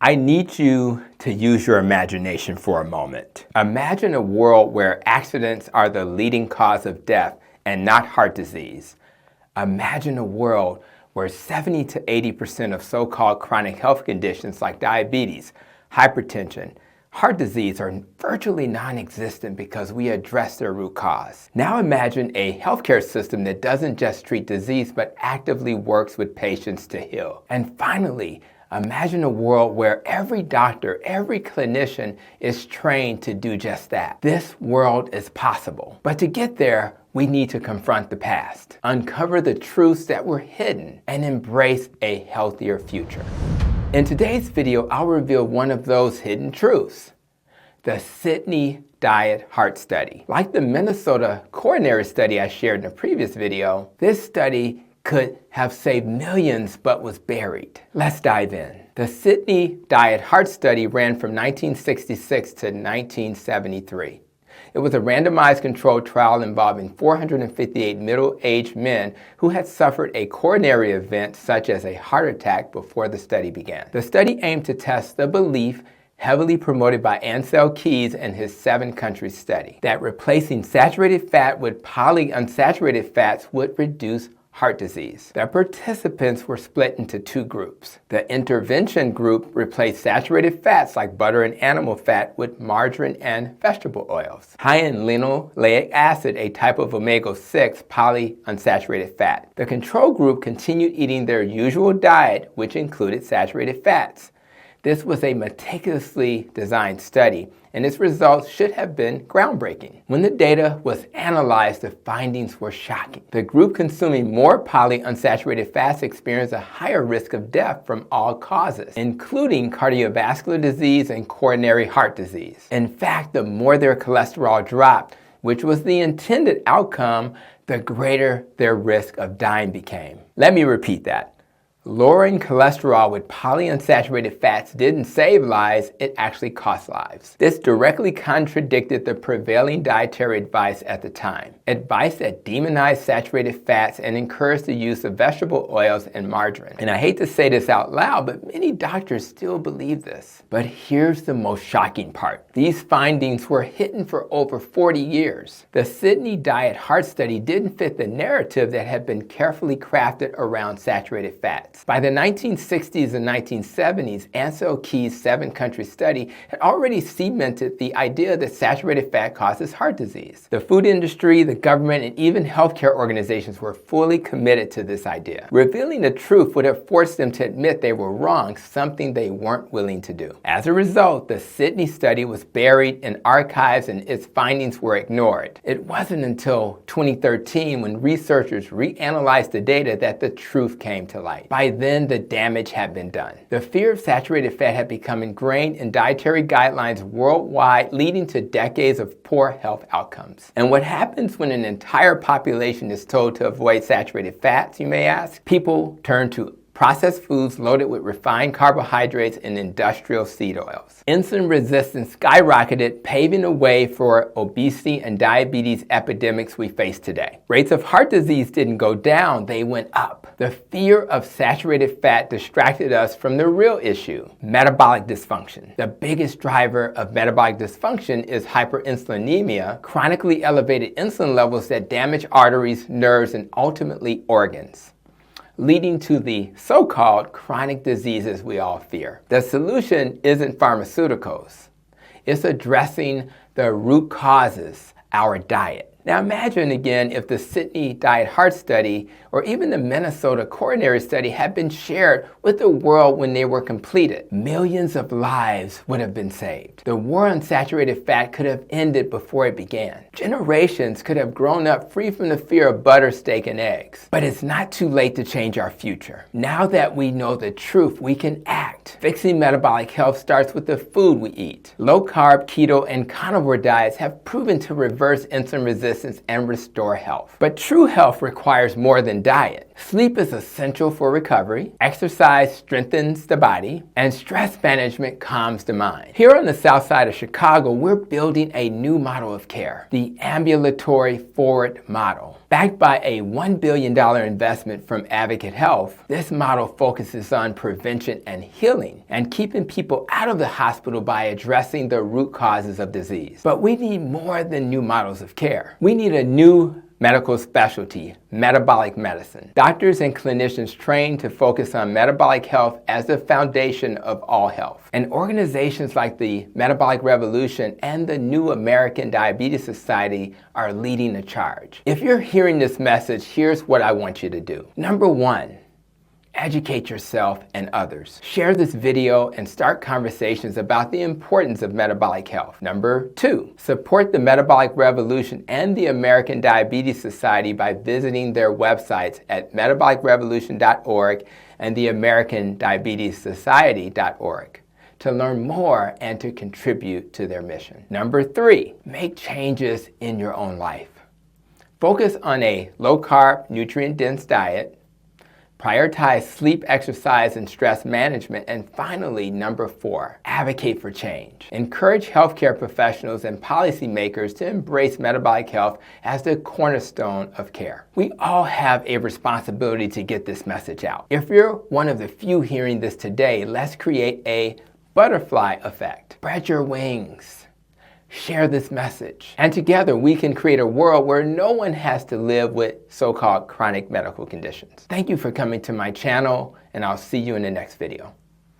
I need you to use your imagination for a moment. Imagine a world where accidents are the leading cause of death and not heart disease. Imagine a world where 70 to 80% of so-called chronic health conditions like diabetes, hypertension, heart disease are virtually non-existent because we address their root cause. Now imagine a healthcare system that doesn't just treat disease but actively works with patients to heal. And finally, imagine a world where every doctor, every clinician is trained to do just that. This world is possible. But to get there, we need to confront the past, uncover the truths that were hidden, and embrace a healthier future. In today's video, I'll reveal one of those hidden truths: the Sydney Diet Heart Study. Like the Minnesota Coronary study I shared in a previous video, this study could have saved millions but was buried. Let's dive in. The Sydney Diet Heart Study ran from 1966 to 1973. It was a randomized controlled trial involving 458 middle-aged men who had suffered a coronary event such as a heart attack before the study began. The study aimed to test the belief heavily promoted by Ancel and his 7-country study that replacing saturated fat with polyunsaturated fats would reduce heart disease. The participants were split into 2 groups. The intervention group replaced saturated fats like butter and animal fat with margarine and vegetable oils, high in linoleic acid, a type of omega-6 polyunsaturated fat. The control group continued eating their usual diet, which included saturated fats. This was a meticulously designed study, and its results should have been groundbreaking. When the data was analyzed, the findings were shocking. The group consuming more polyunsaturated fats experienced a higher risk of death from all causes, including cardiovascular disease and coronary heart disease. In fact, the more their cholesterol dropped, which was the intended outcome, the greater their risk of dying became. Let me repeat that. Lowering cholesterol with polyunsaturated fats didn't save lives, it actually cost lives. This directly contradicted the prevailing dietary advice at the time. Advice that demonized saturated fats and encouraged the use of vegetable oils and margarine. And I hate to say this out loud, but many doctors still believe this. But here's the most shocking part. These findings were hidden for over 40 years. The Sydney Diet Heart Study didn't fit the narrative that had been carefully crafted around saturated fats. By the 1960s and 1970s, Ancel 7-country study had already cemented the idea that saturated fat causes heart disease. The food industry, the government, and even healthcare organizations were fully committed to this idea. Revealing the truth would have forced them to admit they were wrong, something they weren't willing to do. As a result, the Sydney study was buried in archives and its findings were ignored. It wasn't until 2013 when researchers reanalyzed the data that the truth came to light. By then, the damage had been done. The fear of saturated fat had become ingrained in dietary guidelines worldwide, leading to decades of poor health outcomes. And what happens when an entire population is told to avoid saturated fats, you may ask? People turn to processed foods loaded with refined carbohydrates and industrial seed oils. Insulin resistance skyrocketed, paving the way for obesity and diabetes epidemics we face today. Rates of heart disease didn't go down, they went up. The fear of saturated fat distracted us from the real issue: metabolic dysfunction. The biggest driver of metabolic dysfunction is hyperinsulinemia, chronically elevated insulin levels that damage arteries, nerves, and ultimately organs, leading to the so-called chronic diseases we all fear. The solution isn't pharmaceuticals. It's addressing the root causes, our diet. Now imagine again if the Sydney Diet Heart Study or even the Minnesota Coronary Study had been shared with the world when they were completed. Millions of lives would have been saved. The war on saturated fat could have ended before it began. Generations could have grown up free from the fear of butter, steak, and eggs. But it's not too late to change our future. Now that we know the truth, we can act. Fixing metabolic health starts with the food we eat. Low-carb, keto, and carnivore diets have proven to reverse insulin resistance and restore health. But true health requires more than diet. Sleep is essential for recovery, exercise strengthens the body, and stress management calms the mind. Here on the south side of Chicago, we're building a new model of care, the ambulatory forward model. Backed by a $1 billion investment from Advocate Health, this model focuses on prevention and healing and keeping people out of the hospital by addressing the root causes of disease. But we need more than new models of care. We need a new medical specialty, metabolic medicine. Doctors and clinicians trained to focus on metabolic health as the foundation of all health. And organizations like the Metabolic Revolution and the New American Diabetes Society are leading the charge. If you're hearing this message, here's what I want you to do. Number one, educate yourself and others. Share this video and start conversations about the importance of metabolic health. Number two, support the Metabolic Revolution and the American Diabetes Society by visiting their websites at metabolicrevolution.org and the American Diabetes Society.org to learn more and to contribute to their mission. Number three, make changes in your own life. Focus on a low-carb, nutrient-dense diet. Prioritize sleep, exercise, and stress management. And finally, number four, advocate for change. Encourage healthcare professionals and policymakers to embrace metabolic health as the cornerstone of care. We all have a responsibility to get this message out. If you're one of the few hearing this today, let's create a butterfly effect. Spread your wings. Share this message. And together we can create a world where no one has to live with so-called chronic medical conditions. Thank you for coming to my channel, and I'll see you in the next video.